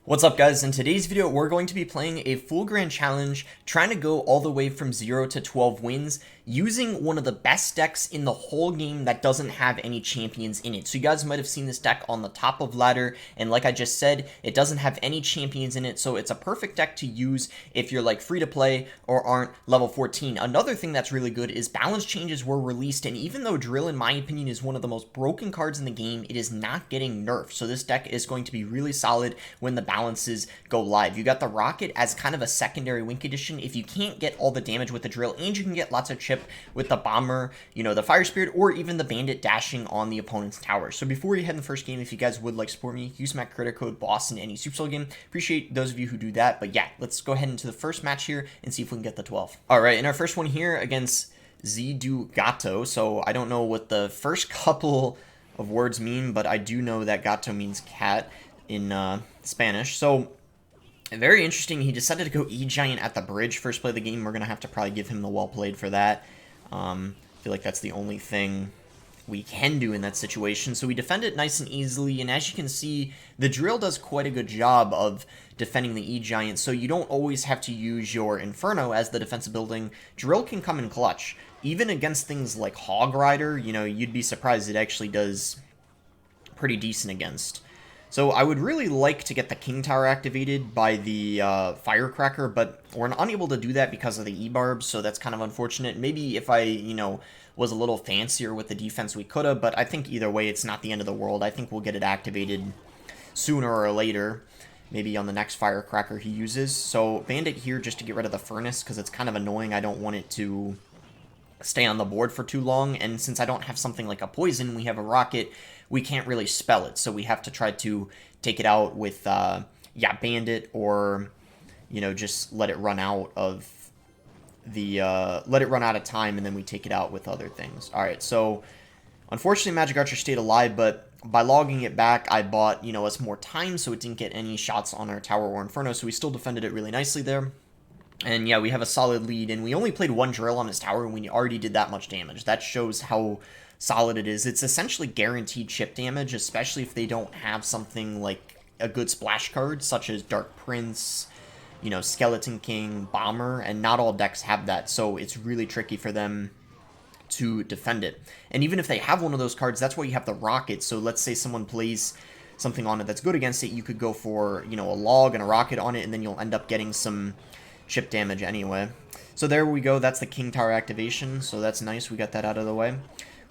What's up, guys? In today's video, we're going to be playing a full grand challenge, trying to go all the way from 0 to 12 wins, using one of the best decks in the whole game that doesn't have any champions in it. So you guys might have seen this deck on the top of ladder, and like I just said, it doesn't have any champions in it, so it's a perfect deck to use if you're like free to play or aren't level 14. Another thing that's really good is balance changes were released, and even though Drill, in my opinion, is one of the most broken cards in the game, it is not getting nerfed. So this deck is going to be really solid when the balances go live. You got the Rocket as kind of a secondary win condition if you can't get all the damage with the Drill, and you can get lots of chip with the Bomber, the Fire Spirit, or even the Bandit dashing on the opponent's tower. So before we head in the first game, if you guys would like to support me, use my credit code BOSS in any Supercell game. Appreciate those of you who do that. But yeah, let's go ahead into the first match here and see if we can get the 12. Alright, in our first one here against Zidu Gato. So I don't know what the first couple of words mean, but I do know that gato means cat in Spanish. So very interesting. He decided to go E-Giant at the bridge first play of the game. We're going to have to probably give him the well played for that. I feel like that's the only thing we can do in that situation. So we defend it nice and easily, and as you can see, the Drill does quite a good job of defending the E-Giant, so you don't always have to use your Inferno as the defensive building. Drill can come in clutch. Even against things like Hog Rider, you'd be surprised it actually does pretty decent against. So I would really like to get the King Tower activated by the Firecracker, but we're unable to do that because of the E-Barbs, so that's kind of unfortunate. Maybe if I, was a little fancier with the defense, we could have, but I think either way, it's not the end of the world. I think we'll get it activated sooner or later, maybe on the next Firecracker he uses. So Bandit here just to get rid of the Furnace, because it's kind of annoying. I don't want it to stay on the board for too long, and since I don't have something like a Poison, we have a Rocket, we can't really spell it, so we have to try to take it out with, Bandit, or, just let it run out of time, and then we take it out with other things. Alright, so, unfortunately Magic Archer stayed alive, but by logging it back, I bought, us more time, so it didn't get any shots on our tower or Inferno, so we still defended it really nicely there. And yeah, we have a solid lead, and we only played one Drill on his tower, and we already did that much damage. That shows how solid it is. It's essentially guaranteed chip damage, especially if they don't have something like a good splash card, such as Dark Prince, Skeleton King, Bomber, and not all decks have that, so it's really tricky for them to defend it. And even if they have one of those cards, that's why you have the Rocket. So let's say someone plays something on it that's good against it, you could go for, a log and a Rocket on it, and then you'll end up getting some chip damage anyway. So there we go, that's the King Tower activation, so that's nice, we got that out of the way.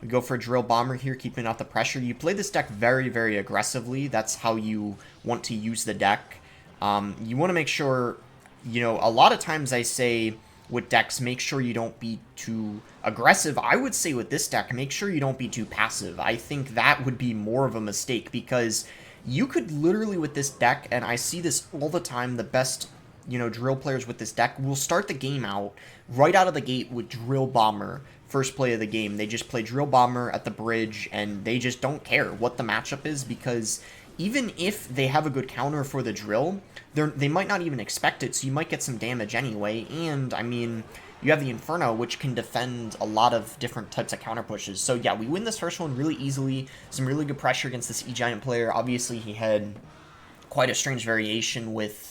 We go for a Drill Bomber here, keeping out the pressure. You play this deck very, very aggressively. That's how you want to use the deck. You want to make sure, a lot of times I say with decks, make sure you don't be too aggressive. I would say with this deck, make sure you don't be too passive. I think that would be more of a mistake, because you could literally with this deck, and I see this all the time, the best Drill players with this deck will start the game out right out of the gate with Drill Bomber. First play of the game, they just play Drill Bomber at the bridge, and they just don't care what the matchup is, because even if they have a good counter for the Drill, they might not even expect it, so you might get some damage anyway. And I mean, you have the Inferno, which can defend a lot of different types of counter pushes. So yeah, we win this first one really easily. Some really good pressure against this E-Giant player. Obviously, he had quite a strange variation with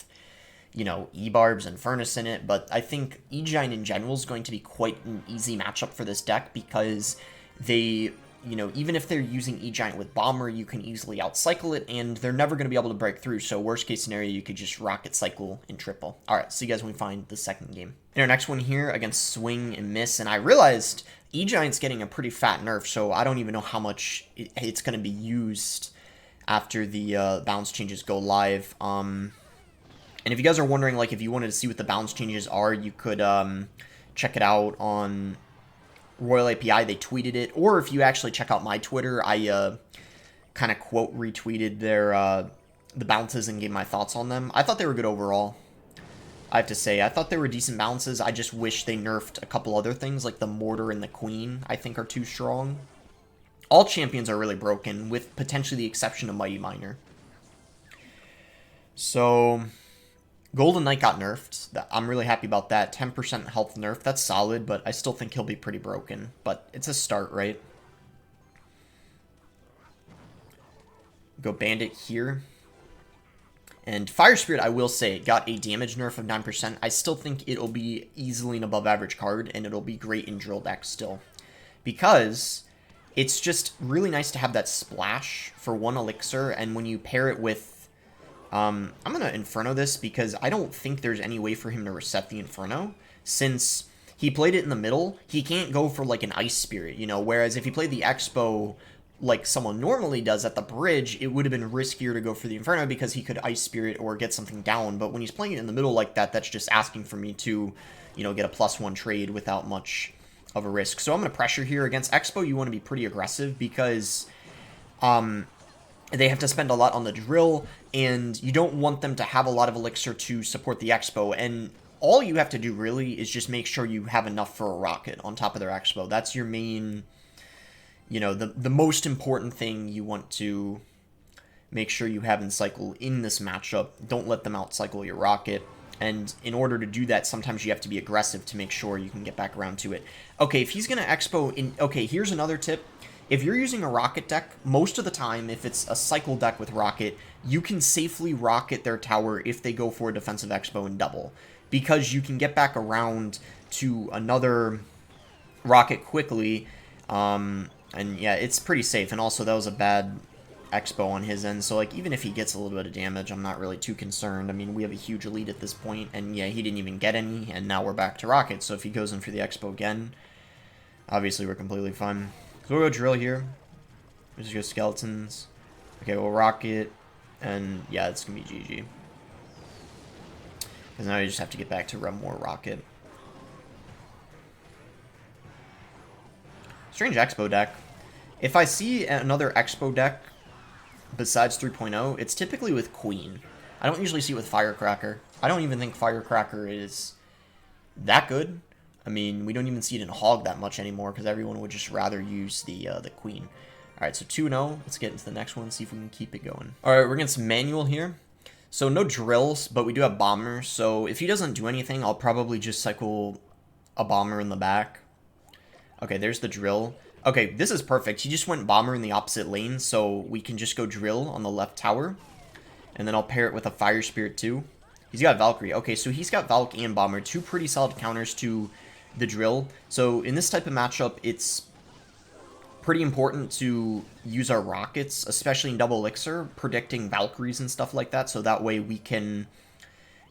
E-Barbs and Furnace in it, but I think E-Giant in general is going to be quite an easy matchup for this deck, because they, even if they're using E-Giant with Bomber, you can easily outcycle it, and they're never going to be able to break through, so worst case scenario, you could just Rocket Cycle and triple. Alright, see you guys when we find the second game. In our next one here, against Swing and Miss, and I realized E-Giant's getting a pretty fat nerf, so I don't even know how much it's going to be used after the balance changes go live. And if you guys are wondering, like, if you wanted to see what the balance changes are, you could check it out on Royal API. They tweeted it. Or if you actually check out my Twitter, I kind of quote retweeted the balances and gave my thoughts on them. I thought they were good overall, I have to say. I thought they were decent balances. I just wish they nerfed a couple other things, like the Mortar and the Queen, I think are too strong. All champions are really broken, with potentially the exception of Mighty Miner. So Golden Knight got nerfed. I'm really happy about that. 10% health nerf. That's solid, but I still think he'll be pretty broken. But it's a start, right? Go Bandit here. And Fire Spirit, I will say, got a damage nerf of 9%. I still think it'll be easily an above average card, and it'll be great in drill decks still. Because it's just really nice to have that splash for 1 elixir, and when you pair it with... I'm going to Inferno this, because I don't think there's any way for him to reset the Inferno, since he played it in the middle. He can't go for, like, an Ice Spirit, you know, whereas if he played the Expo like someone normally does at the bridge, it would have been riskier to go for the Inferno because he could Ice Spirit or get something down. But when he's playing it in the middle like that, that's just asking for me to, you know, get a +1 trade without much of a risk. So I'm going to pressure here. Against Expo, you want to be pretty aggressive because they have to spend a lot on the drill, and you don't want them to have a lot of elixir to support the Expo. And all you have to do really is just make sure you have enough for a rocket on top of their Expo. That's your main... You know, the most important thing you want to make sure you have in cycle in this matchup. Don't let them outcycle your rocket. And in order to do that, sometimes you have to be aggressive to make sure you can get back around to it. Okay, if he's going to Expo... Okay, here's another tip. If you're using a rocket deck, most of the time, if it's a cycle deck with rocket, you can safely rocket their tower if they go for a defensive Expo and double. Because you can get back around to another rocket quickly, and yeah, it's pretty safe. And also, that was a bad Expo on his end. So, like, even if he gets a little bit of damage, I'm not really too concerned. I mean, we have a huge lead at this point. And yeah, he didn't even get any. And now we're back to rocket. So if he goes in for the Expo again, obviously we're completely fine. So we'll go drill here. We'll just go skeletons. Okay, we'll rocket. And yeah, it's going to be GG. Because now you just have to get back to run more rocket. Strange Expo deck. If I see another Expo deck besides 3.0, it's typically with Queen. I don't usually see it with Firecracker. I don't even think Firecracker is that good. I mean, we don't even see it in Hog that much anymore because everyone would just rather use the Queen. Alright, so 2-0. Let's get into the next one, see if we can keep it going. Alright, we're against Manual here. So no drills, but we do have Bomber. So if he doesn't do anything, I'll probably just cycle a Bomber in the back. Okay, there's the drill. Okay, this is perfect. He just went Bomber in the opposite lane, so we can just go drill on the left tower. And then I'll pair it with a Fire Spirit too. He's got Valkyrie. Okay, so he's got Valk and Bomber. 2 pretty solid counters to the drill. So in this type of matchup, it's pretty important to use our rockets, especially in double elixir, predicting Valkyries and stuff like that. So that way we can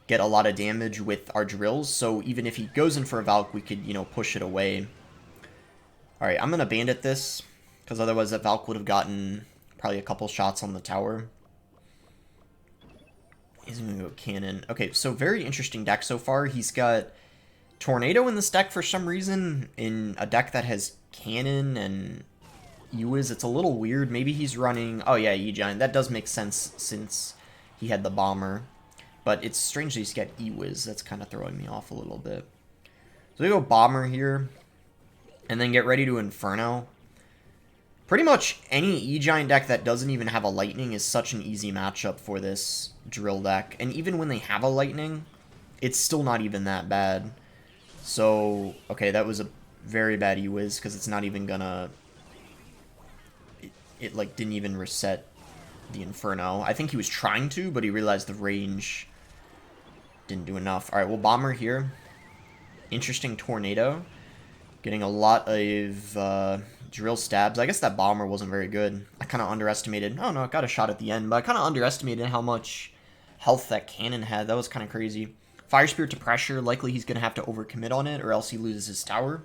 get a lot of damage with our drills. So even if he goes in for a Valk, we could, you know, push it away. Alright, I'm going to Bandit this, because otherwise that Valk would have gotten probably a couple shots on the tower. He's going to go Cannon. Okay, so very interesting deck so far. He's got Tornado in this deck for some reason, in a deck that has Cannon and Ewiz. It's a little weird. Maybe he's running... Oh yeah, E-Giant. That does make sense since he had the Bomber. But it's strange that he's got Ewiz. That's kind of throwing me off a little bit. So we go Bomber here. And then get ready to Inferno. Pretty much any E-Giant deck that doesn't even have a Lightning is such an easy matchup for this drill deck. And even when they have a Lightning, it's still not even that bad. So, okay, that was a very bad E-Wiz, because it's not even gonna... It, like, didn't even reset the Inferno. I think he was trying to, but he realized the range didn't do enough. Alright, we'll Bomber here. Interesting Tornado. Getting a lot of drill stabs. I guess that Bomber wasn't very good. I kind of underestimated... Oh, no, it got a shot at the end, but I kind of underestimated how much health that Cannon had. That was kind of crazy. Fire Spirit to pressure. Likely he's going to have to overcommit on it, or else he loses his tower.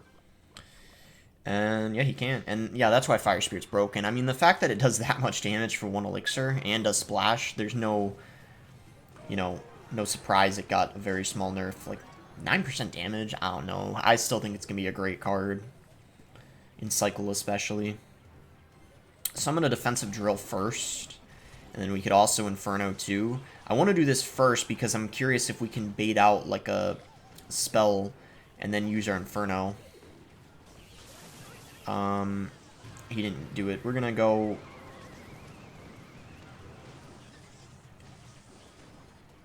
And, yeah, he can't. And, yeah, that's why Fire Spirit's broken. I mean, the fact that it does that much damage for 1 elixir and does splash, there's no, you know, no surprise it got a very small nerf. Like, 9% damage? I don't know. I still think it's going to be a great card. In Cycle especially. So I'm going to defensive drill first. And then we could also Inferno too. I want to do this first because I'm curious if we can bait out like a spell and then use our Inferno. He didn't do it. We're going to go...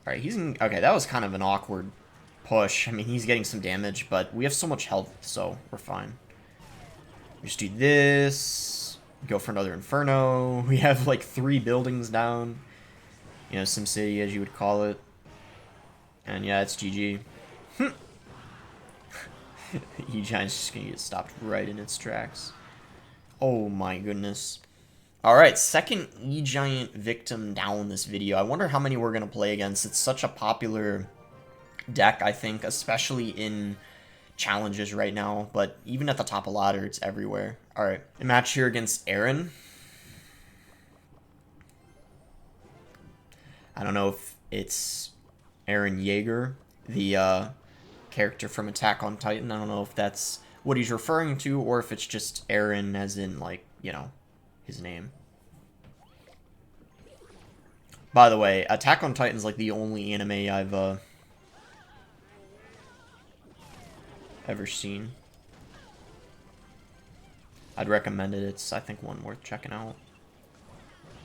Alright, he's in... Okay, that was kind of an awkward push. I mean, he's getting some damage, but we have so much health, so we're fine. Just do this. Go for another Inferno. We have like 3 buildings down. You know, SimCity, as you would call it. And yeah, it's GG. E-Giant's just gonna get stopped right in its tracks. Oh my goodness. Alright, second E-Giant victim down this video. I wonder how many we're gonna play against. It's such a popular deck, I think, especially in challenges right now, but even at the top of ladder, it's everywhere. Alright, a match here against Aaron. I don't know if it's Aaron Yeager, the character from Attack on Titan. I don't know if that's what he's referring to, or if it's just Aaron as in, like, you know, his name. By the way, Attack on Titan's like the only anime I've ever seen. I'd recommend it. It's, I think, one worth checking out.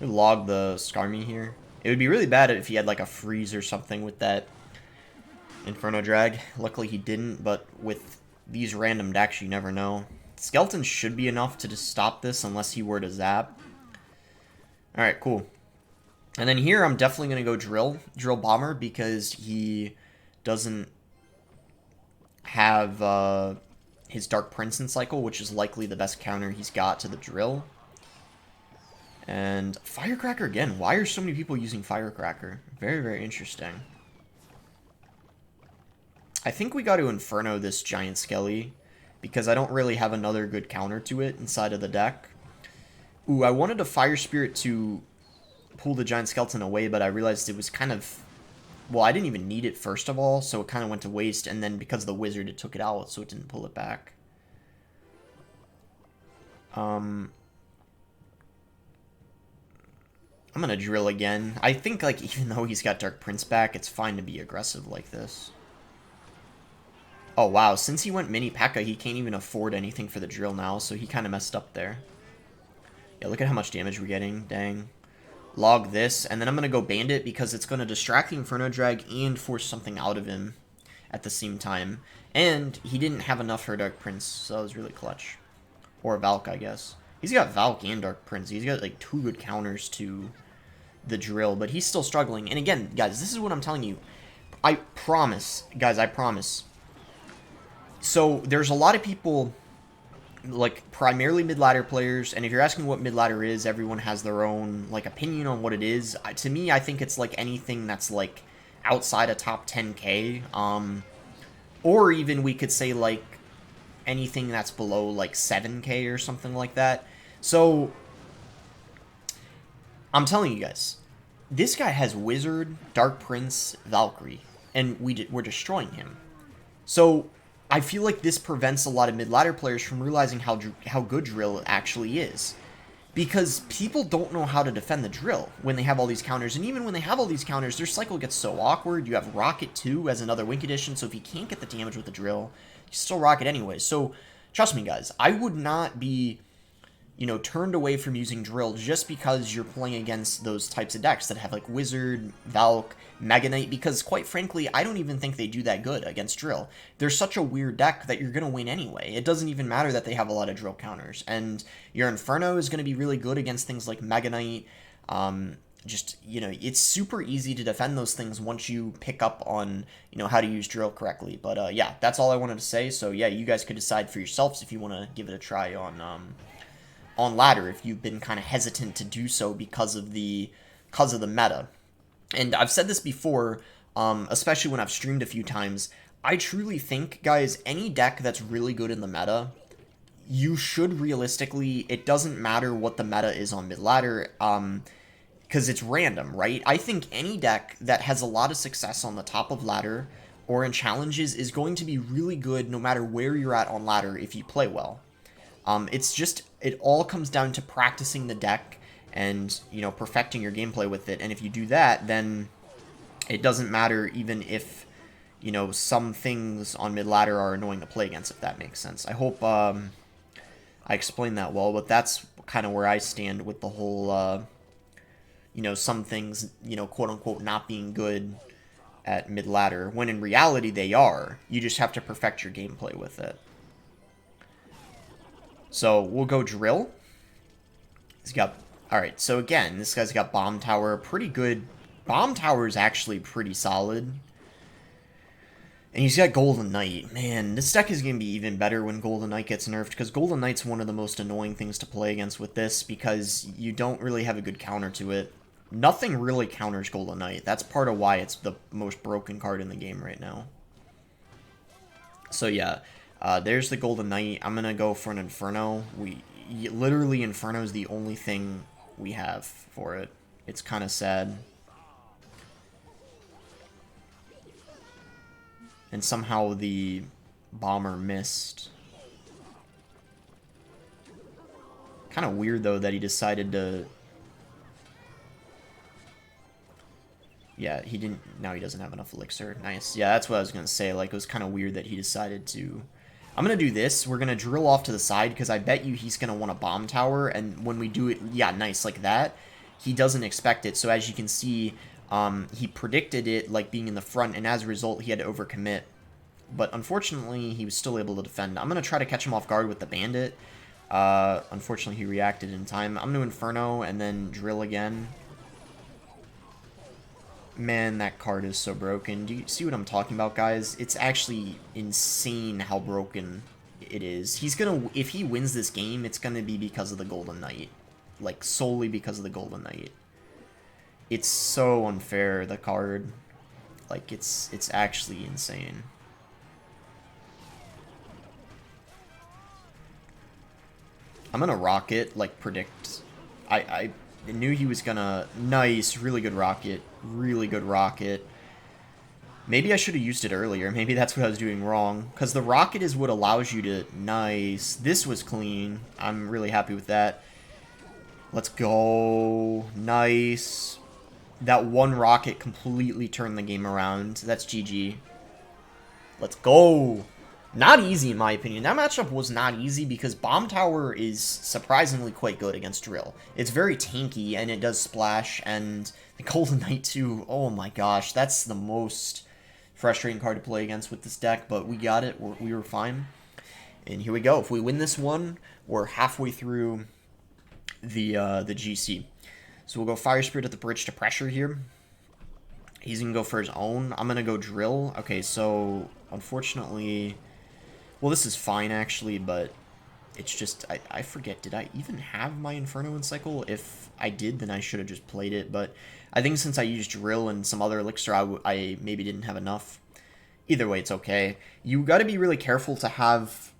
We log the Skarmy here. It would be really bad if he had like a freeze or something with that Inferno Drag. Luckily he didn't, but with these random decks you never know. Skeleton should be enough to just stop this unless he were to zap. Alright, cool. And then here I'm definitely going to go Drill Bomber, because he doesn't have his Dark Prince in cycle, which is likely the best counter he's got to the Drill. And Firecracker again. Why are so many people using Firecracker? Very, very interesting. I think we got to Inferno this Giant Skelly, because I don't really have another good counter to it inside of the deck. Ooh, I wanted a Fire Spirit to pull the Giant Skeleton away, but I realized it was kind of... Well, I didn't even need it first of all, so it kind of went to waste, and then because of the Wizard, it took it out, so it didn't pull it back. I'm going to Drill again. I think, like, even though he's got Dark Prince back, it's fine to be aggressive like this. Oh, wow. Since he went Mini P.E.K.K.A, he can't even afford anything for the Drill now, so he kind of messed up there. Yeah, look at how much damage we're getting. Dang. Log this, and then I'm going to go Bandit, because it's going to distract the Inferno Drag and force something out of him at the same time. And he didn't have enough for Dark Prince, so that was really clutch. Or Valk, I guess. He's got Valk and Dark Prince. He's got, like, 2 good counters to the Drill, but he's still struggling. And again, guys, this is what I'm telling you. I promise, guys, I promise. So, there's a lot of people, like, primarily mid-ladder players, and if you're asking what mid-ladder is, everyone has their own, like, opinion on what it is. To me, I think it's, like, anything that's, like, outside of top 10k, or even we could say, like, anything that's below, like, 7k or something like that. So, I'm telling you guys, this guy has Wizard, Dark Prince, Valkyrie, and we're destroying him. So, I feel like this prevents a lot of mid-ladder players from realizing how good Drill actually is. Because people don't know how to defend the Drill when they have all these counters. And even when they have all these counters, their cycle gets so awkward. You have Rocket 2 as another Wink Edition, so if you can't get the damage with the Drill, you still Rocket anyway. So, trust me, guys, I would not be, you know, turned away from using Drill just because you're playing against those types of decks that have, like, Wizard, Valk, Mega Knight, because, quite frankly, I don't even think they do that good against Drill. They're such a weird deck that you're going to win anyway. It doesn't even matter that they have a lot of Drill counters. And your Inferno is going to be really good against things like Mega Knight. Just, you know, it's super easy to defend those things once you pick up on, you know, how to use Drill correctly. But, yeah, that's all I wanted to say. So, yeah, you guys could decide for yourselves if you want to give it a try on ladder, if you've been kind of hesitant to do so because of the meta. And I've said this before, especially when I've streamed a few times, I truly think, guys, any deck that's really good in the meta, you should realistically, it doesn't matter what the meta is on mid-ladder, because it's random, right? I think any deck that has a lot of success on the top of ladder or in challenges is going to be really good no matter where you're at on ladder if you play well. It's just, it all comes down to practicing the deck and, you know, perfecting your gameplay with it. And if you do that, then it doesn't matter even if, you know, some things on mid-ladder are annoying to play against, if that makes sense. I hope I explained that well, but that's kind of where I stand with the whole, you know, some things, you know, quote-unquote not being good at mid-ladder, when in reality they are. You just have to perfect your gameplay with it. So, we'll go Drill. He's got... Alright, so again, this guy's got Bomb Tower. Pretty good Bomb Tower is actually pretty solid. And he's got Golden Knight. Man, this deck is going to be even better when Golden Knight gets nerfed, because Golden Knight's one of the most annoying things to play against with this, because you don't really have a good counter to it. Nothing really counters Golden Knight. That's part of why it's the most broken card in the game right now. So yeah, there's the Golden Knight. I'm going to go for an Inferno. Literally, Inferno is the only thing we have for it. It's kind of sad. And somehow the Bomber missed. Kind of weird, though, that he decided to... Yeah, he didn't... Now he doesn't have enough Elixir. Nice. Yeah, that's what I was going to say. Like, it was kind of weird that he decided to... I'm going to do this. We're going to drill off to the side, because I bet you he's going to want a Bomb Tower. And when we do it... Yeah, nice, like that. He doesn't expect it. So as you can see... he predicted it, like, being in the front, and as a result, he had to overcommit. But unfortunately, he was still able to defend. I'm going to try to catch him off guard with the Bandit. Unfortunately, he reacted in time. I'm going to Inferno, and then drill again. Man, that card is so broken. Do you see what I'm talking about, guys? It's actually insane how broken it is. He's going to... If he wins this game, it's going to be because of the Golden Knight. Like, solely because of the Golden Knight. It's so unfair, the card. Like, it's actually insane. I'm gonna Rocket, like, predict. I knew he was gonna... Nice, really good Rocket. Really good Rocket. Maybe I should have used it earlier. Maybe that's what I was doing wrong. Because the Rocket is what allows you to... Nice. This was clean. I'm really happy with that. Let's go. Nice. That one Rocket completely turned the game around. That's GG. Let's go. Not easy, in my opinion. That matchup was not easy because Bomb Tower is surprisingly quite good against Drill. It's very tanky, and it does splash, and the Golden Knight too. Oh my gosh, that's the most frustrating card to play against with this deck, but we got it. We were fine. And here we go. If we win this one, we're halfway through the GC. So we'll go Fire Spirit at the bridge to pressure here. He's going to go for his own. I'm going to go Drill. Okay, so unfortunately... Well, this is fine, actually, but it's just... I forget, did I even have my Inferno in cycle? If I did, then I should have just played it, but I think since I used Drill and some other Elixir, I maybe didn't have enough. Either way, it's okay. You got to be really careful to have...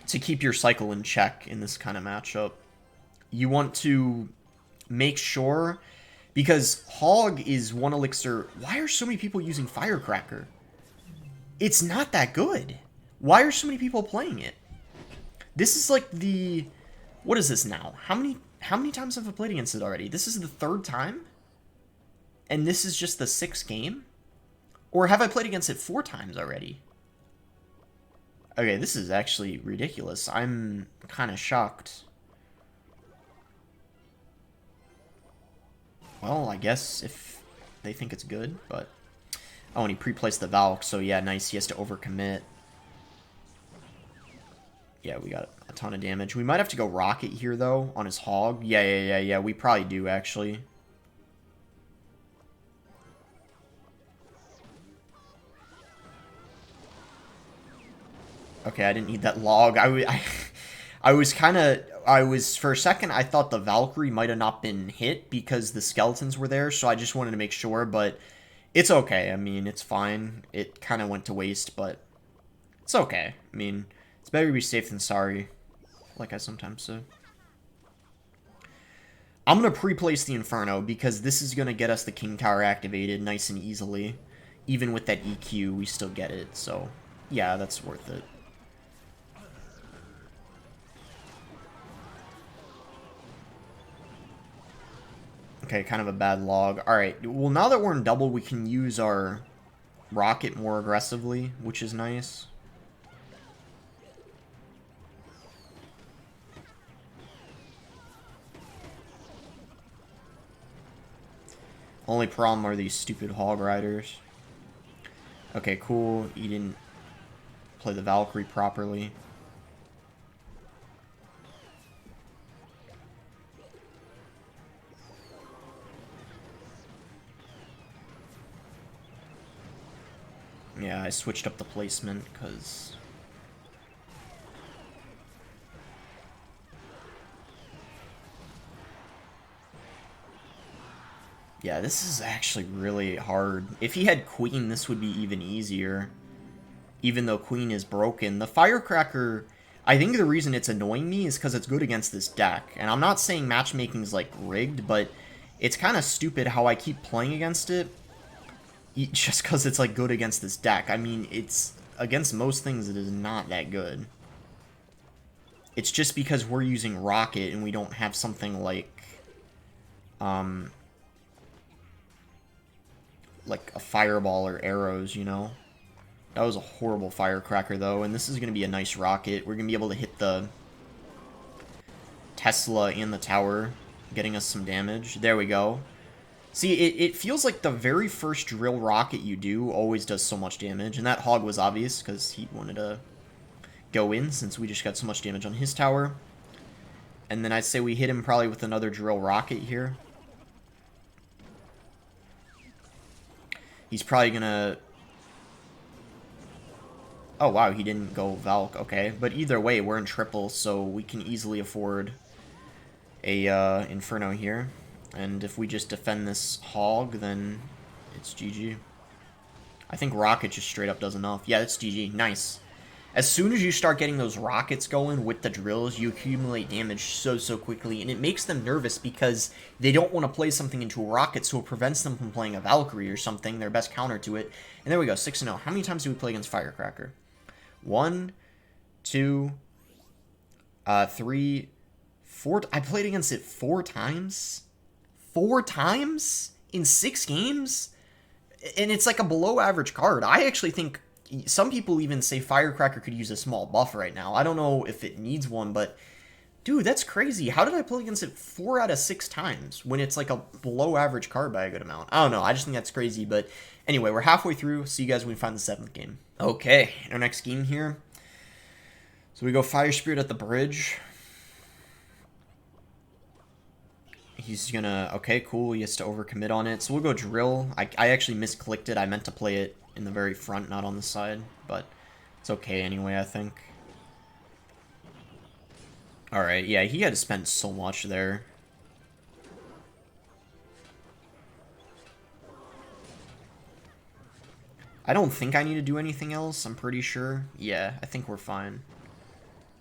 to keep your cycle in check in this kind of matchup. You want to make sure... Because Hog is one Elixir... Why are so many people using Firecracker? It's not that good. Why are so many people playing it? This is like the... What is this now? How many times have I played against it already? This is the 3rd time? And this is just the 6th game? Or have I played against it 4 times already? Okay, this is actually ridiculous. I'm kind of shocked. Well, I guess if they think it's good, but... Oh, and he pre-placed the Valk, so yeah, nice. He has to overcommit. Yeah, we got a ton of damage. We might have to go Rocket here, though, on his Hog. Yeah, we probably do, actually. Okay, I didn't need that log. I was kind of... for a second, I thought the Valkyrie might have not been hit because the skeletons were there, so I just wanted to make sure, but it's okay. I mean, it's fine. It kind of went to waste, but it's okay. I mean, it's better to be safe than sorry, like I sometimes say. I'm going to pre-place the Inferno because this is going to get us the King Tower activated nice and easily. Even with that EQ, we still get it, so yeah, that's worth it. Okay, kind of a bad log. Alright, well, now that we're in double, we can use our Rocket more aggressively, which is nice. Only problem are these stupid Hog Riders. Okay, cool. He didn't play the Valkyrie properly. Yeah, I switched up the placement, because... Yeah, this is actually really hard. If he had Queen, this would be even easier. Even though Queen is broken. The Firecracker, I think the reason it's annoying me is because it's good against this deck. And I'm not saying matchmaking's, like, rigged, but it's kind of stupid how I keep playing against it. Just because it's, like, good against this deck. I mean, it's... Against most things, it is not that good. It's just because we're using Rocket and we don't have something like... like a Fireball or arrows, you know? That was a horrible Firecracker, though, and this is going to be a nice Rocket. We're going to be able to hit the Tesla and the tower, getting us some damage. There we go. See, it feels like the very first drill rocket you do always does so much damage, and that Hog was obvious, because he wanted to go in, since we just got so much damage on his tower. And then I'd say we hit him probably with another drill rocket here. He's probably gonna... Oh, wow, he didn't go Valk. Okay, but either way, we're in triple, so we can easily afford a Inferno here. And if we just defend this Hog, then it's GG. I think Rocket just straight up does enough. Yeah, it's GG. Nice. As soon as you start getting those rockets going with the drills, you accumulate damage so quickly, and it makes them nervous because they don't want to play something into a rocket, so it prevents them from playing a Valkyrie or something, their best counter to it. And there we go, 6-0. How many times do we play against Firecracker? 1, 2, 3, 4. I played against it 4 times? 4 times? In 6 games? And it's like a below average card. I actually think... Some people even say Firecracker could use a small buff right now. I don't know if it needs one, but... Dude, that's crazy. How did I play against it 4 out of 6 times when it's like a below average card by a good amount? I don't know. I just think that's crazy. But anyway, we're halfway through. See you guys when we find the 7th game. Okay, our next game here. So we go Fire Spirit at the bridge. He's gonna... Okay, cool. He has to overcommit on it. So we'll go Drill. I actually misclicked it. I meant to play it in the very front, not on the side. But it's okay anyway, I think. Alright, yeah, he had to spend so much there. I don't think I need to do anything else, I'm pretty sure. Yeah, I think we're fine.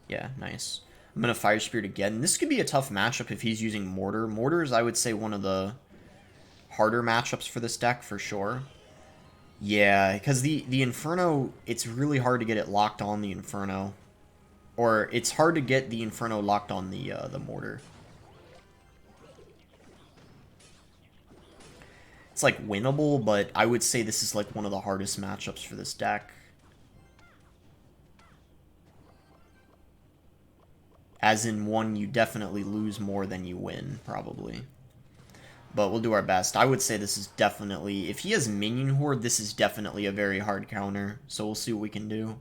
Yeah, nice. I'm going to Fire Spirit again. This could be a tough matchup if he's using Mortar. Mortar is, I would say, one of the harder matchups for this deck, for sure. Yeah, because the Inferno, it's really hard to get it locked on the Inferno. Or, it's hard to get the Inferno locked on the Mortar. It's, like, winnable, but I would say this is, like, one of the hardest matchups for this deck. As in, one you definitely lose more than you win, probably. But we'll do our best. I would say this is definitely... If he has Minion Horde, this is definitely a very hard counter. So we'll see what we can do.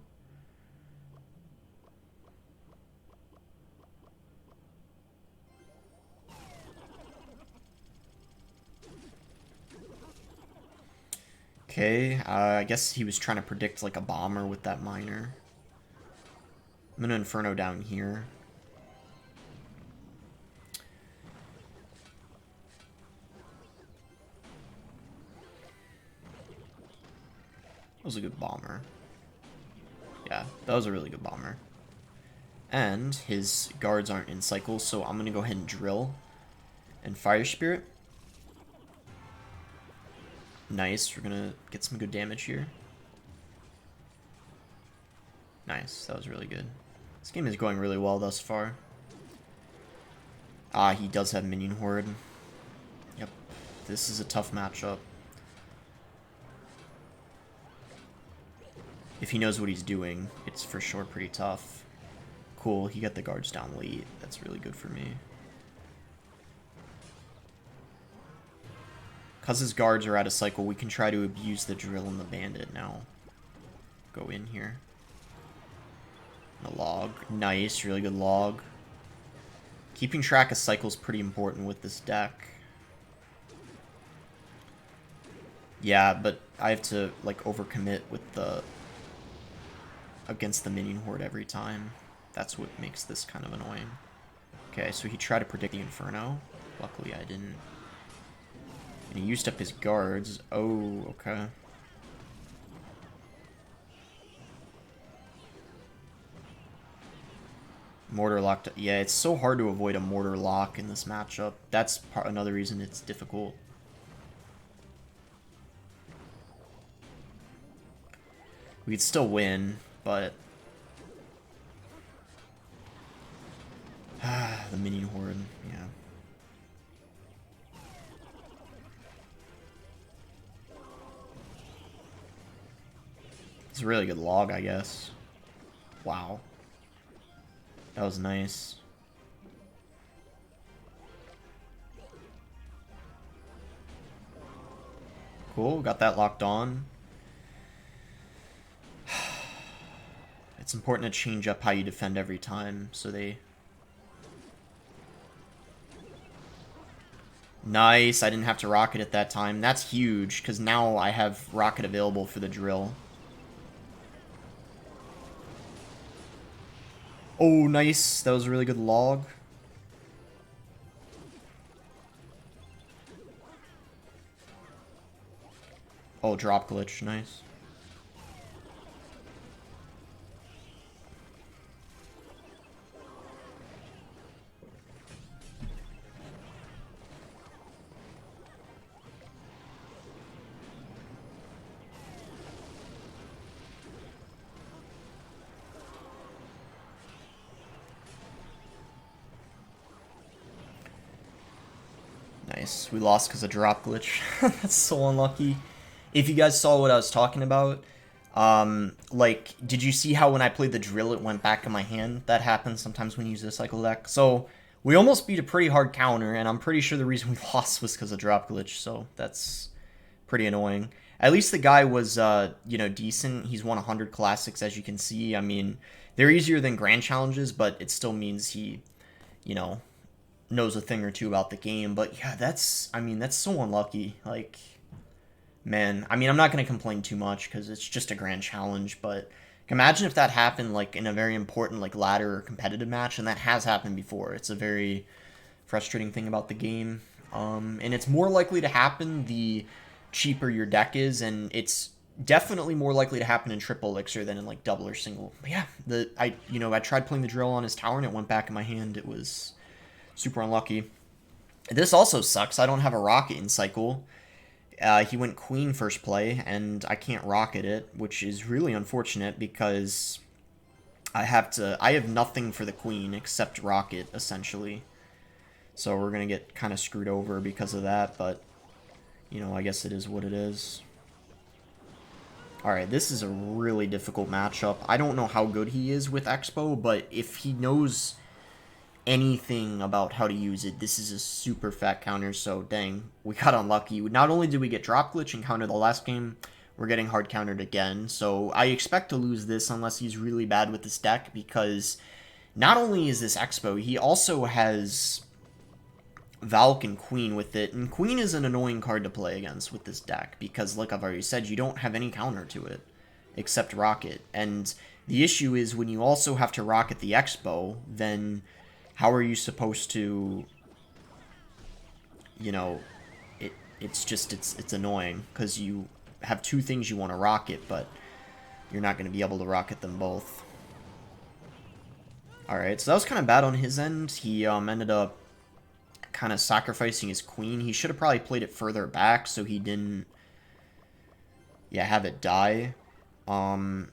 Okay, I guess he was trying to predict like a bomber with that miner. I'm gonna Inferno down here. That was a good bomber. Yeah, that was a really good bomber. And his guards aren't in cycles, so I'm gonna go ahead and drill and Fire Spirit. Nice, we're gonna get some good damage here. Nice, that was really good. This game is going really well thus far. Ah, he does have Minion Horde. Yep, this is a tough matchup. If he knows what he's doing, it's for sure pretty tough. Cool, he got the guards down late. That's really good for me. Because his guards are out of cycle, we can try to abuse the drill and the bandit now. Go in here. A log. Nice, really good log. Keeping track of cycles pretty important with this deck. Yeah, but I have to, like, overcommit with the... against the minion horde every time. That's what makes this kind of annoying. Okay, so he tried to predict the Inferno. Luckily, I didn't. And he used up his guards. Oh, okay. Mortar locked. Yeah, it's so hard to avoid a mortar lock in this matchup. That's another reason it's difficult. We could still win, but... the minion horde, yeah. It's a really good log, I guess. Wow. That was nice. Cool, got that locked on. It's important to change up how you defend every time, so they... Nice, I didn't have to rocket at that time. That's huge, because now I have rocket available for the drill. Oh, nice. That was a really good log. Oh, drop glitch. Nice. Nice. We lost because of drop glitch. That's so unlucky. If you guys saw what I was talking about, like, did you see how when I played the drill it went back in my hand? That happens sometimes when you use a cycle deck. So, we almost beat a pretty hard counter, and I'm pretty sure the reason we lost was because of drop glitch, so that's pretty annoying. At least the guy was, you know, decent. He's won 100 classics, as you can see. I mean, they're easier than grand challenges, but it still means he, you know, knows a thing or two about the game. But yeah, that's, I mean, that's so unlucky. Like, man, I mean, I'm not going to complain too much because it's just a grand challenge, but imagine if that happened, like, in a very important, like, ladder or competitive match, and that has happened before. It's a very frustrating thing about the game. And it's more likely to happen the cheaper your deck is, and it's definitely more likely to happen in triple elixir than in, like, double or single. But yeah, I tried playing the drill on his tower, and it went back in my hand. It was super unlucky. This also sucks. I don't have a rocket in cycle. He went queen first play, and I can't rocket it, which is really unfortunate because I have nothing for the queen except rocket, essentially. So we're going to get kind of screwed over because of that, but, you know, I guess it is what it is. Alright, this is a really difficult matchup. I don't know how good he is with Expo, but if he knows anything about how to use it, this is a super fat counter, so dang, we got unlucky. Not only did we get drop glitch and counter the last game, we're getting hard countered again, so I expect to lose this unless he's really bad with this deck, because not only is this Expo, he also has Valk and Queen with it, and Queen is an annoying card to play against with this deck, because like I've already said, you don't have any counter to it, except Rocket, and the issue is when you also have to Rocket the Expo, then how are you supposed to, you know, it's annoying, because you have two things you want to rocket, but you're not going to be able to rocket them both. Alright, so that was kind of bad on his end. He ended up kind of sacrificing his queen. He should have probably played it further back so he didn't, yeah, have it die. Yeah, I'm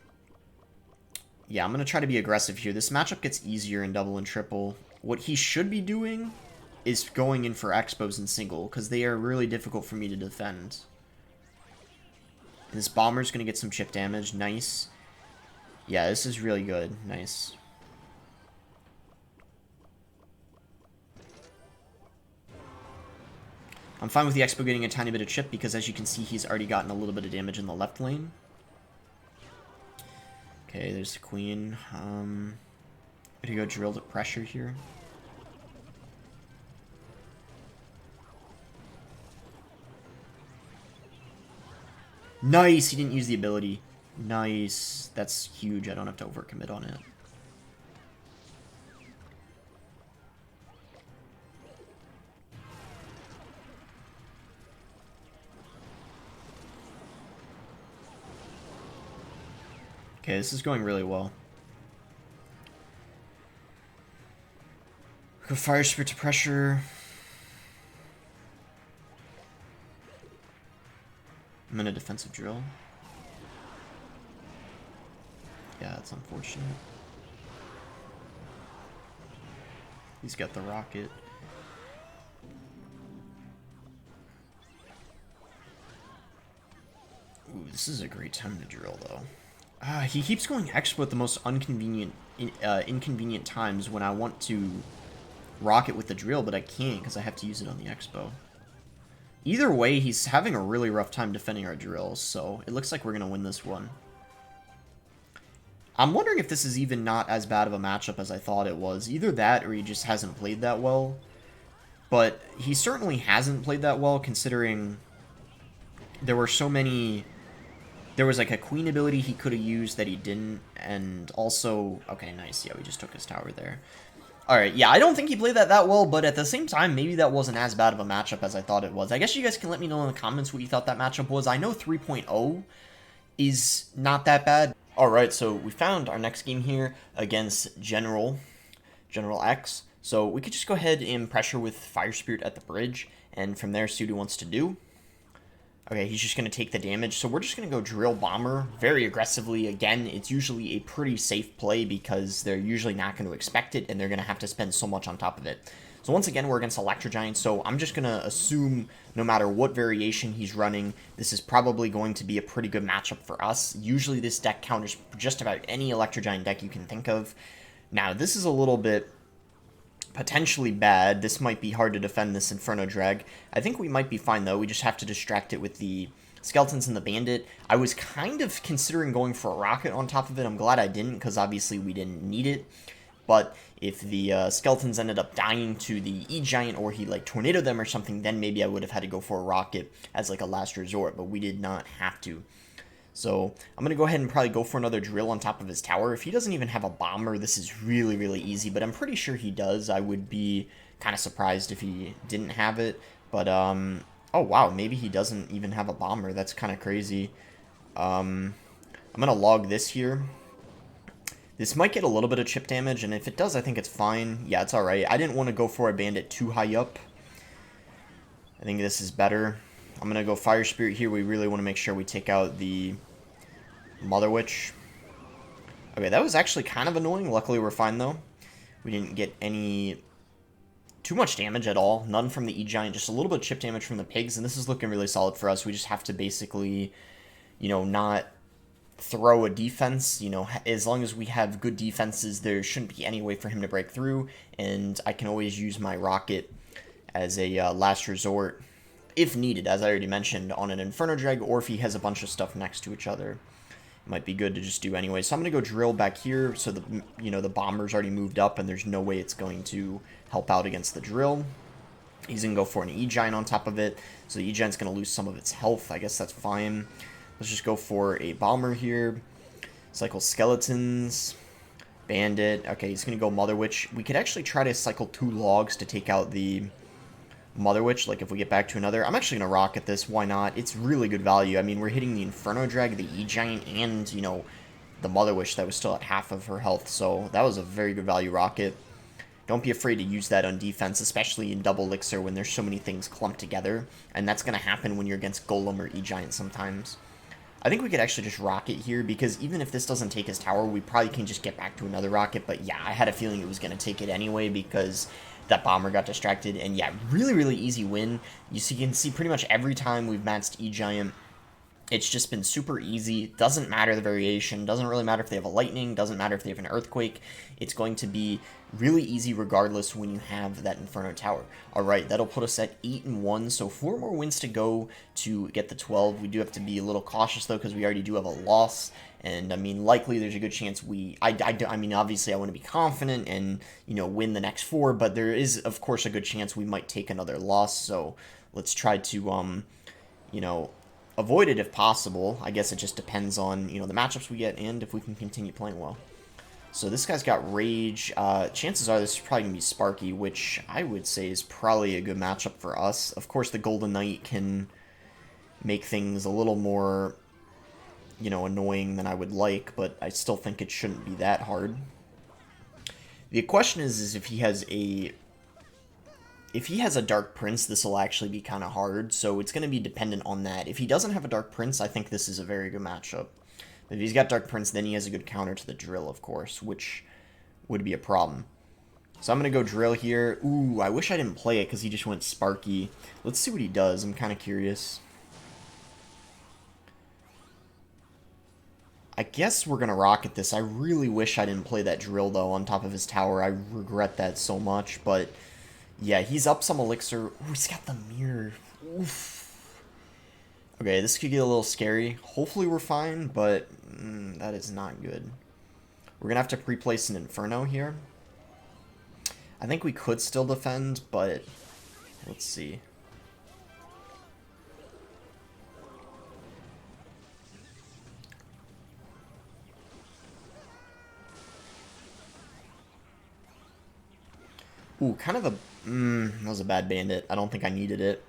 going to try to be aggressive here. This matchup gets easier in double and triple. What he should be doing is going in for expos in single, because they are really difficult for me to defend. And this bomber's going to get some chip damage. Nice. Yeah, this is really good. Nice. I'm fine with the expo getting a tiny bit of chip, because as you can see, he's already gotten a little bit of damage in the left lane. Okay, there's the queen. I'm gonna go drill the pressure here. Nice, he didn't use the ability. Nice. That's huge. I don't have to overcommit on it. Okay, this is going really well. Go Fire Spirit to pressure. I'm in a defensive drill. Yeah, it's unfortunate. He's got the rocket. Ooh, this is a great time to drill, though. He keeps going Expo at the most inconvenient times when I want to rocket with the drill, but I can't because I have to use it on the Expo. Either way, he's having a really rough time defending our drills, so it looks like we're going to win this one. I'm wondering if this is even not as bad of a matchup as I thought it was. Either that or he just hasn't played that well. But he certainly hasn't played that well, considering there were so many... There was like a queen ability he could have used that he didn't, and also... Okay, nice. Yeah, we just took his tower there. Alright, yeah, I don't think he played that well, but at the same time, maybe that wasn't as bad of a matchup as I thought it was. I guess you guys can let me know in the comments what you thought that matchup was. I know 3.0 is not that bad. Alright, so we found our next game here against General X. So we could just go ahead and pressure with Fire Spirit at the bridge, and from there see what he wants to do. Okay, he's just going to take the damage, so we're just going to go Drill Bomber very aggressively. Again, it's usually a pretty safe play because they're usually not going to expect it, and they're going to have to spend so much on top of it. So once again, we're against Electro Giant, so I'm just going to assume no matter what variation he's running, this is probably going to be a pretty good matchup for us. Usually this deck counters just about any Electro Giant deck you can think of. Now, this is a little bit potentially bad. This might be hard to defend, this Inferno Drag. I think we might be fine, though. We just have to distract it with the Skeletons and the Bandit. I was kind of considering going for a Rocket on top of it. I'm glad I didn't, because obviously we didn't need it. But if the Skeletons ended up dying to the E-Giant, or he, like, tornadoed them or something, then maybe I would have had to go for a Rocket as, like, a last resort. But we did not have to. So I'm going to go ahead and probably go for another drill on top of his tower. If he doesn't even have a bomber, this is really, really easy. But I'm pretty sure he does. I would be kind of surprised if he didn't have it. But, oh, wow, maybe he doesn't even have a bomber. That's kind of crazy. I'm going to log this here. This might get a little bit of chip damage, and if it does, I think it's fine. Yeah, it's alright. I didn't want to go for a bandit too high up. I think this is better. I'm going to go Fire Spirit here. We really want to make sure we take out the Mother Witch. Okay, that was actually kind of annoying. Luckily, we're fine, though. We didn't get too much damage at all. None from the E-Giant. Just a little bit of chip damage from the pigs, and this is looking really solid for us. We just have to basically, you know, not throw a defense. You know, as long as we have good defenses, there shouldn't be any way for him to break through, and I can always use my Rocket as a last resort if needed, as I already mentioned, on an Inferno Drag, or if he has a bunch of stuff next to each other. It might be good to just do anyway. So I'm going to go drill back here, so the, you know, the bomber's already moved up, and there's no way it's going to help out against the drill. He's going to go for an E-Giant on top of it, so the E-Giant's going to lose some of its health. I guess that's fine. Let's just go for a bomber here. Cycle Skeletons. Bandit. Okay, he's going to go Mother Witch. We could actually try to cycle 2 logs to take out the Mother Witch, like if we get back to another. I'm actually going to rocket this, why not? It's really good value. I mean, we're hitting the Inferno Drag, the E-Giant, and, you know, the Mother Witch that was still at half of her health, so that was a very good value rocket. Don't be afraid to use that on defense, especially in double elixir when there's so many things clumped together, and that's going to happen when you're against Golem or E-Giant sometimes. I think we could actually just rocket here, because even if this doesn't take his tower, we probably can just get back to another rocket, but yeah, I had a feeling it was going to take it anyway, because that bomber got distracted, and yeah, really, really easy win. You can see pretty much every time we've matched E-Giant, it's just been super easy. Doesn't matter the variation, doesn't really matter if they have a lightning, doesn't matter if they have an earthquake. It's going to be really easy regardless when you have that Inferno Tower. Alright, that'll put us at 8-1, so 4 more wins to go to get the 12. We do have to be a little cautious though, because we already do have a loss. And, I mean, likely there's a good chance I mean, obviously I want to be confident and, you know, win the next 4, but there is, of course, a good chance we might take another loss, so let's try to, you know, avoid it if possible. I guess it just depends on, you know, the matchups we get and if we can continue playing well. So this guy's got Rage. Chances are this is probably going to be Sparky, which I would say is probably a good matchup for us. Of course, the Golden Knight can make things a little more, you know, annoying than I would like, but I still think it shouldn't be that hard. The question is if he has a... If he has a Dark Prince, this will actually be kind of hard, so it's going to be dependent on that. If he doesn't have a Dark Prince, I think this is a very good matchup. If he's got Dark Prince, then he has a good counter to the Drill, of course, which would be a problem. So I'm going to go Drill here. Ooh, I wish I didn't play it because he just went Sparky. Let's see what he does. I'm kind of curious. I guess we're going to Rocket this. I really wish I didn't play that Drill, though, on top of his tower. I regret that so much, but... Yeah, he's up some Elixir. Ooh, he's got the Mirror. Oof. Okay, this could get a little scary. Hopefully we're fine, but that is not good. We're going to have to pre-place an Inferno here. I think we could still defend, but let's see. Ooh, kind of a... that was a bad bandit. I don't think I needed it.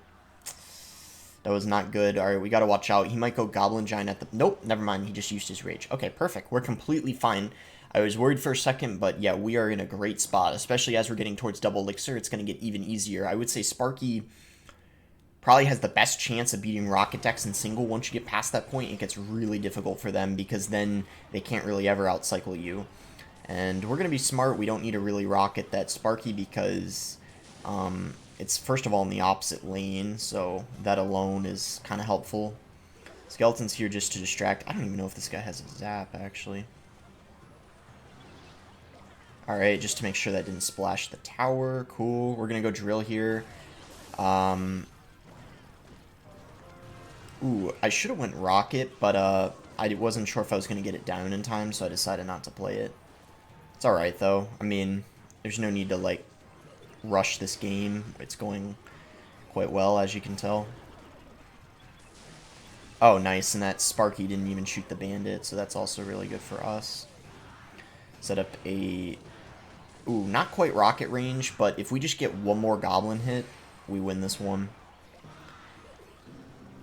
That was not good. Alright, we gotta watch out. He might go Goblin Giant at the... Nope, never mind. He just used his Rage. Okay, perfect. We're completely fine. I was worried for a second, but yeah, we are in a great spot. Especially as we're getting towards double Elixir, it's going to get even easier. I would say Sparky probably has the best chance of beating Rocket decks in single. Once you get past that point, it gets really difficult for them because then they can't really ever outcycle you. And we're going to be smart. We don't need to really Rocket that Sparky because it's, first of all, in the opposite lane, so that alone is kind of helpful. Skeleton's here just to distract. I don't even know if this guy has a Zap, actually. Alright, just to make sure that didn't splash the tower. Cool. We're going to go Drill here. Ooh, I should have went Rocket, but I wasn't sure if I was going to get it down in time, so I decided not to play it. It's alright, though. I mean, there's no need to, like, rush this game. It's going quite well, as you can tell. Oh, nice, and that Sparky didn't even shoot the Bandit, so that's also really good for us. Set up a... Ooh, not quite Rocket range, but if we just get one more Goblin hit, we win this one.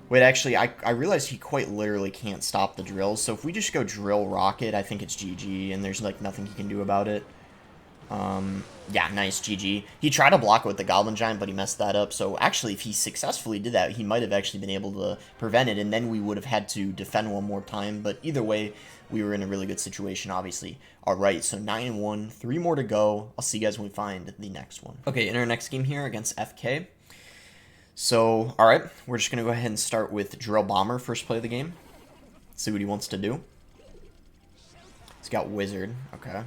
Wait, actually, I realized he quite literally can't stop the Drill, so if we just go Drill Rocket, I think it's GG, and there's, like, nothing he can do about it. Yeah, nice, GG. He tried to block it with the Goblin Giant, but he messed that up, so actually, if he successfully did that, he might have actually been able to prevent it, and then we would have had to defend one more time, but either way, we were in a really good situation, obviously. Alright, so 9-1, 3 more to go. I'll see you guys when we find the next one. Okay, in our next game here against FK. So, alright, we're just going to go ahead and start with Drill Bomber, first play of the game. See what he wants to do. He's got Wizard, okay.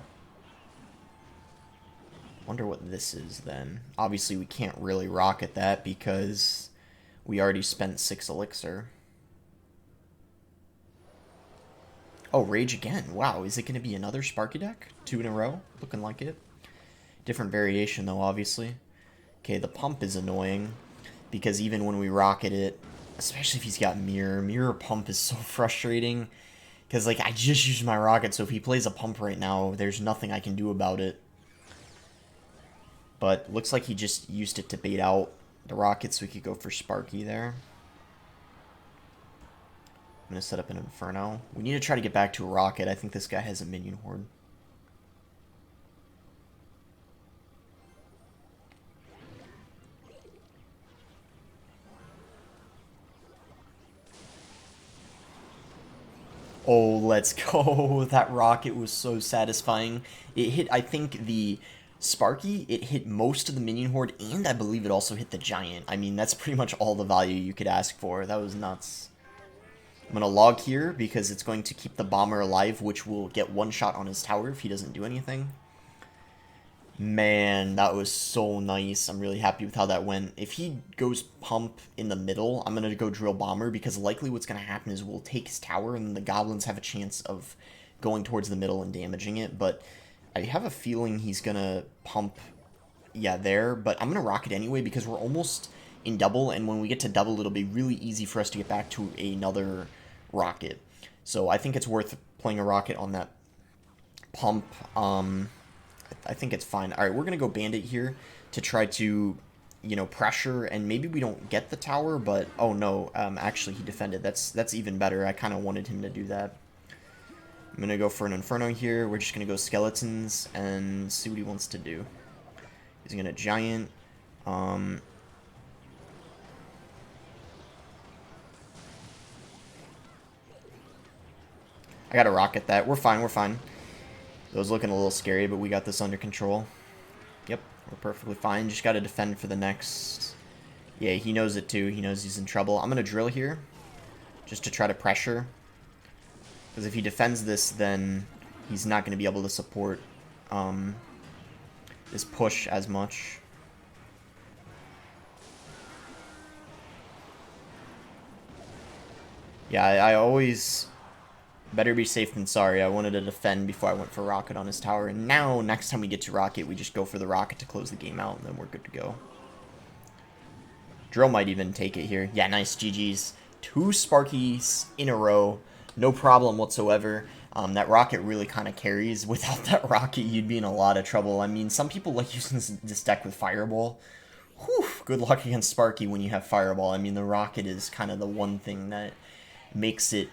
Wonder what this is, then. Obviously, we can't really Rocket that because we already spent 6 Elixir. Oh, Rage again. Wow, is it going to be another Sparky deck? 2 in a row? Looking like it. Different variation, though, obviously. Okay, the Pump is annoying because even when we Rocket it, especially if he's got Mirror Pump is so frustrating because, like, I just used my Rocket, so if he plays a Pump right now, there's nothing I can do about it. But looks like he just used it to bait out the Rocket so we could go for Sparky there. I'm going to set up an Inferno. We need to try to get back to a Rocket. I think this guy has a minion horde. Oh, let's go. That Rocket was so satisfying. It hit, I think, the Sparky. It hit most of the minion horde, and I believe it also hit the Giant. I mean, that's pretty much all the value you could ask for. That was nuts. I'm going to log here because it's going to keep the Bomber alive, which will get one shot on his tower if he doesn't do anything. Man, that was so nice. I'm really happy with how that went. If he goes Pump in the middle, I'm going to go Drill Bomber because likely what's going to happen is we'll take his tower and the Goblins have a chance of going towards the middle and damaging it. But I have a feeling he's going to Pump, yeah, there. But I'm going to Rocket anyway because we're almost in double, and when we get to double, it'll be really easy for us to get back to another rocket. So I think it's worth playing a rocket on that pump. I think it's fine. All right, we're going to go bandit here to try to, you know, pressure, and maybe we don't get the tower, but oh no, actually he defended. That's even better. I kind of wanted him to do that. I'm going to go for an Inferno here. We're just going to go skeletons and see what he wants to do. He's going to giant. I got to rocket that. We're fine, we're fine. It was looking a little scary, but we got this under control. Yep, we're perfectly fine. Just got to defend for the next... Yeah, he knows it too. He knows he's in trouble. I'm going to drill here just to try to pressure. Because if he defends this, then he's not going to be able to support this push as much. Yeah, I always... Better be safe than sorry. I wanted to defend before I went for rocket on his tower. And now, next time we get to rocket, we just go for the rocket to close the game out, and then we're good to go. Drill might even take it here. Yeah, nice GG's. 2 Sparkies in a row. No problem whatsoever. That rocket really kind of carries. Without that rocket, you'd be in a lot of trouble. I mean, some people like using this deck with Fireball. Whew, good luck against Sparky when you have Fireball. I mean, the rocket is kind of the one thing that makes it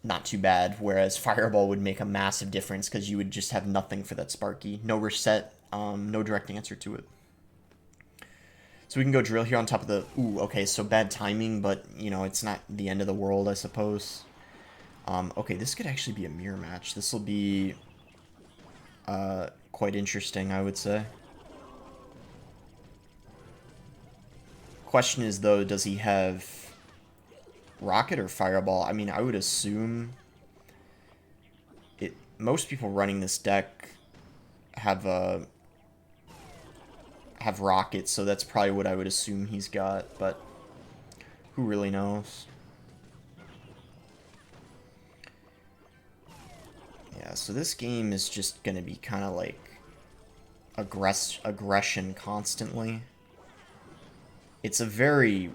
not too bad, whereas Fireball would make a massive difference because you would just have nothing for that Sparky. No reset, no direct answer to it. So we can go drill here on top of the... Ooh, okay, so bad timing, but, you know, it's not the end of the world, I suppose. Okay, this could actually be a mirror match. This will be quite interesting, I would say. Question is, though, does he have rocket or Fireball? I mean, I would assume... Most people running this deck have rockets, so that's probably what I would assume he's got, but who really knows? Yeah, so this game is just gonna be kind of like aggression constantly. It's a very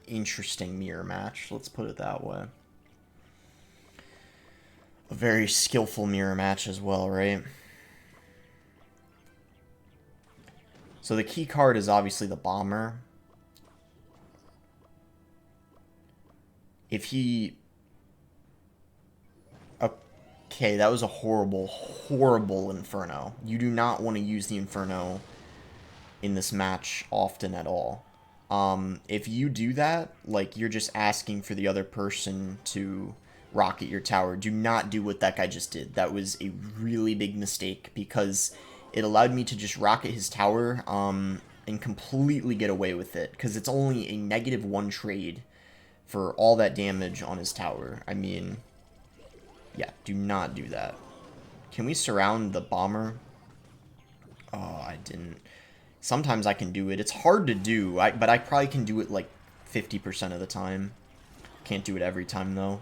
interesting mirror match, let's put it that way. A very skillful mirror match as well, right? So the key card is obviously the bomber. If he... Okay, that was a horrible, horrible Inferno. You do not want to use the Inferno in this match often at all. If you do that, like, you're just asking for the other person to rocket your tower. Do not do what that guy just did. That was a really big mistake because it allowed me to just rocket his tower and completely get away with it because it's only a -1 trade for all that damage on his tower. I mean, yeah, do not do that. Can we surround the bomber? Oh, I didn't. Sometimes I can do it. It's hard to do, but I probably can do it like 50% of the time. Can't do it every time, though.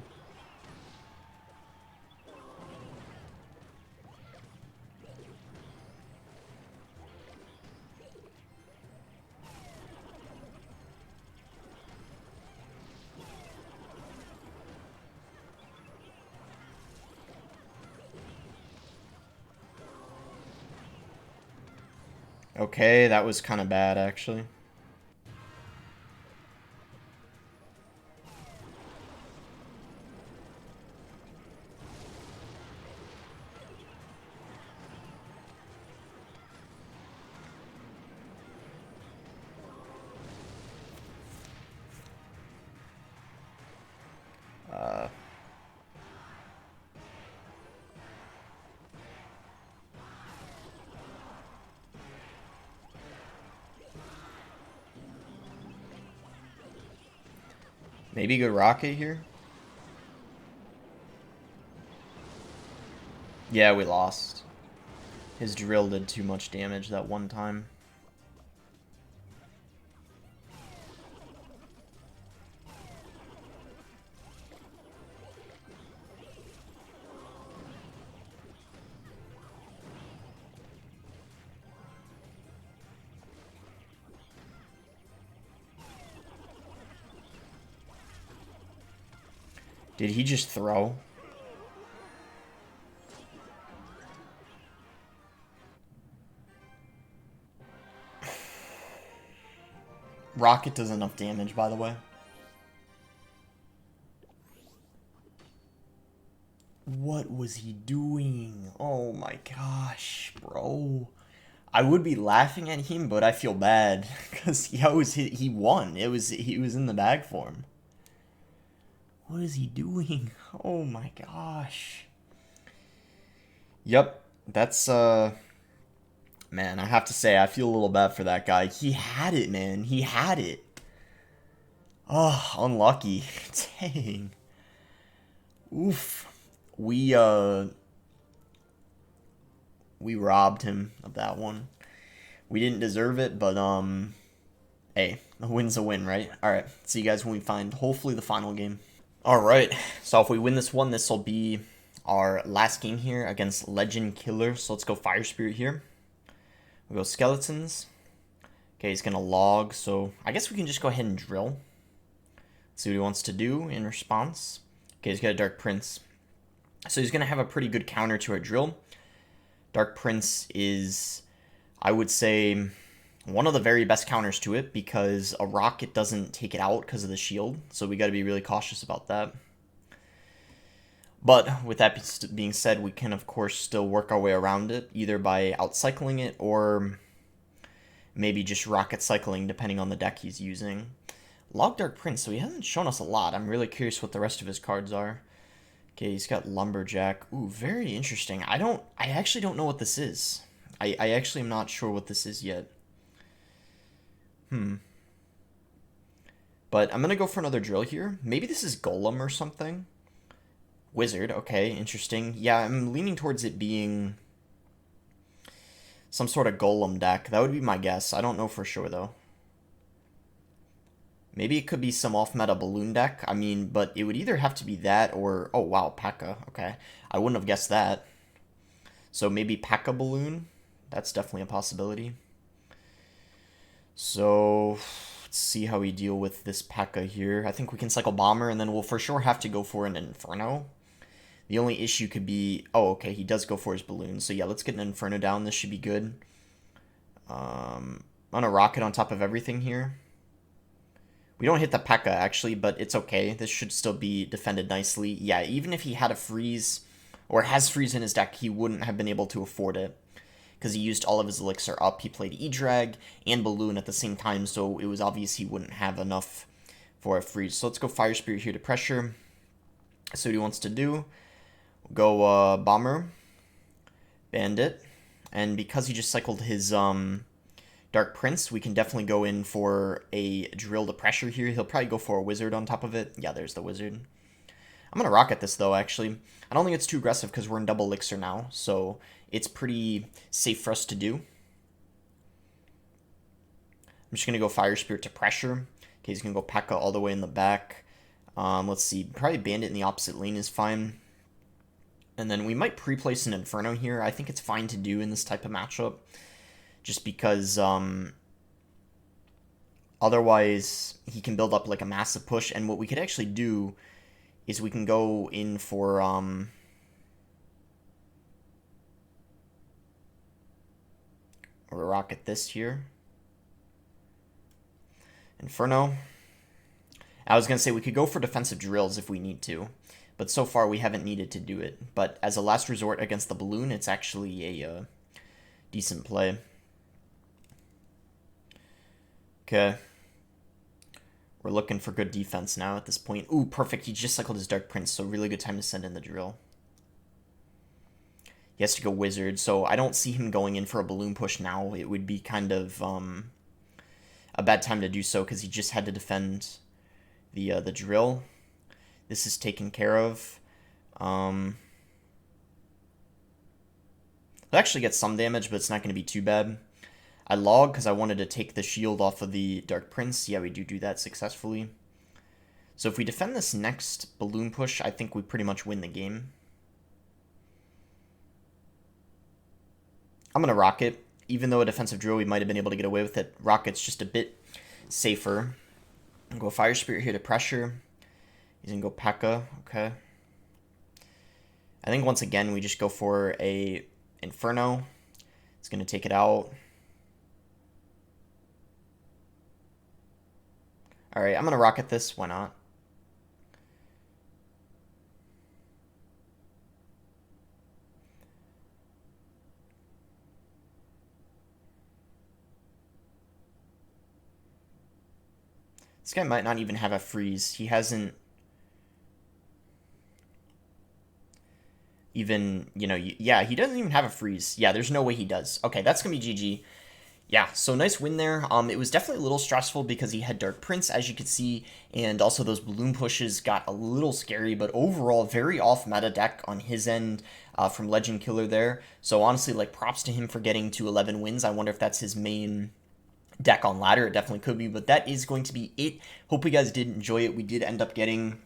Okay, that was kind of bad, actually. Maybe good rocket here? Yeah, we lost. His drill did too much damage that one time. Did he just throw? Rocket does enough damage, by the way. What was he doing? Oh my gosh, bro. I would be laughing at him, but I feel bad because he won. He was in the bag for him. What is he doing? Oh my gosh. Yep, that's man, I have to say I feel a little bad for that guy. He had it, man. He had it. Oh, unlucky. Dang. Oof. We robbed him of that one. We didn't deserve it, but hey, a win's a win, right? All right. See you guys when we find hopefully the final game. All right. So if we win this one, this will be our last game here against Legend Killer. So let's go Fire Spirit here. We'll go Skeletons. Okay, he's gonna log, so I guess we can just go ahead and drill. See what he wants to do in response. Okay, he's got a Dark Prince. So he's gonna have a pretty good counter to our drill. Dark Prince is, I would say, one of the very best counters to it because a rocket doesn't take it out because of the shield. So we got to be really cautious about that. But with that being said, we can of course still work our way around it, either by outcycling it or maybe just rocket cycling depending on the deck he's using. Log Dark Prince, so he hasn't shown us a lot. I'm really curious what the rest of his cards are. Okay, he's got Lumberjack. Ooh, very interesting. I actually don't know what this is. I actually am not sure what this is yet. But I'm gonna go for another drill here. Maybe this is Golem or something. Wizard, okay, interesting. Yeah, I'm leaning towards it being some sort of Golem deck. That would be my guess. I don't know for sure, though. Maybe it could be some off-meta Balloon deck. I mean, but it would either have to be that or... Oh, wow, P.E.K.K.A. Okay. I wouldn't have guessed that. So maybe P.E.K.K.A. Balloon? That's definitely a possibility. So... let's see how we deal with this P.E.K.K.A. here. I think we can cycle Bomber, and then we'll for sure have to go for an Inferno. The only issue could be... Oh, okay, he does go for his Balloon. So yeah, let's get an Inferno down. This should be good. On a Rocket on top of everything here. We don't hit the P.E.K.K.A. actually, but it's okay. This should still be defended nicely. Yeah, even if he had a Freeze, or has Freeze in his deck, he wouldn't have been able to afford it. Because he used all of his Elixir up. He played E-Drag and Balloon at the same time, so it was obvious he wouldn't have enough for a Freeze. So let's go Fire Spirit here to pressure. See what he wants to do. We'll go Bomber. Bandit. And because he just cycled his... Dark Prince, we can definitely go in for a drill to pressure here. He'll probably go for a Wizard on top of it. Yeah, there's the Wizard. I'm going to Rocket this, though, actually. I don't think it's too aggressive because we're in double Elixir now, so it's pretty safe for us to do. I'm just going to go Fire Spirit to pressure. Okay, he's going to go P.E.K.K.A. all the way in the back. Let's see. Probably Bandit in the opposite lane is fine. And then we might pre-place an Inferno here. I think it's fine to do in this type of matchup. Just because otherwise he can build up like a massive push. And what we could actually do is we can go in for or Rocket this here. Inferno. I was going to say we could go for defensive drills if we need to. But so far we haven't needed to do it. But as a last resort against the Balloon, it's actually a decent play. Okay. We're looking for good defense now at this point. Ooh, perfect. He just cycled his Dark Prince, so really good time to send in the drill. He has to go Wizard, so I don't see him going in for a Balloon push now. It would be kind of a bad time to do so because he just had to defend the drill. This is taken care of. He'll actually get some damage, but it's not going to be too bad. I log because I wanted to take the shield off of the Dark Prince. Yeah, we do that successfully. So if we defend this next Balloon push, I think we pretty much win the game. I'm going to Rocket. Even though a defensive drill, we might have been able to get away with it. Rocket's just a bit safer. I'll go Fire Spirit here to pressure. He's going to go P.E.K.K.A. Okay. I think once again we just go for a Inferno. It's going to take it out. Alright, I'm going to rocket this. Why not? This guy might not even have a freeze. He hasn't even, yeah, he doesn't even have a freeze. Yeah, there's no way he does. Okay, that's going to be GG. Yeah, so nice win there. It was definitely a little stressful because he had Dark Prince, as you could see, and also those balloon pushes got a little scary, but overall, very off-meta deck on his end from Legend Killer there. So honestly, like, props to him for getting to 11 wins. I wonder if that's his main deck on ladder. It definitely could be, but that is going to be it. Hope you guys did enjoy it. We did end up getting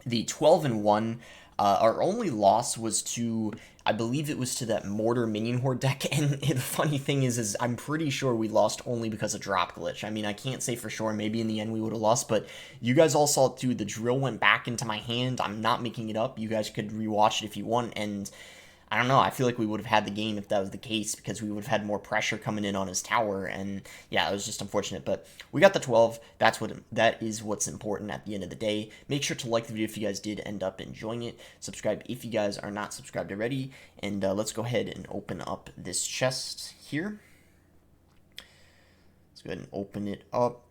the 12-1. Our only loss was to, I believe it was to that Mortar Minion Horde deck, and the funny thing is I'm pretty sure we lost only because of drop glitch. I mean, I can't say for sure, maybe in the end we would have lost, but you guys all saw it too. The drill went back into my hand. I'm not making it up. You guys could rewatch it if you want, and I don't know, I feel like we would have had the game if that was the case, because we would have had more pressure coming in on his tower, and yeah, it was just unfortunate, but we got the 12. That is what's important at the end of the day. Make sure to like the video if you guys did end up enjoying it. Subscribe if you guys are not subscribed already, and let's go ahead and open up this chest here. Let's go ahead and open it up.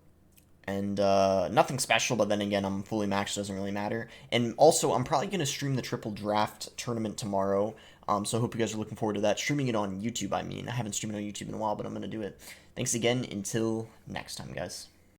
And nothing special, but then again, I'm fully maxed, doesn't really matter. And also, I'm probably going to stream the Triple Draft tournament tomorrow, so I hope you guys are looking forward to that. Streaming it on YouTube, I mean. I haven't streamed it on YouTube in a while, but I'm going to do it. Thanks again. Until next time, guys.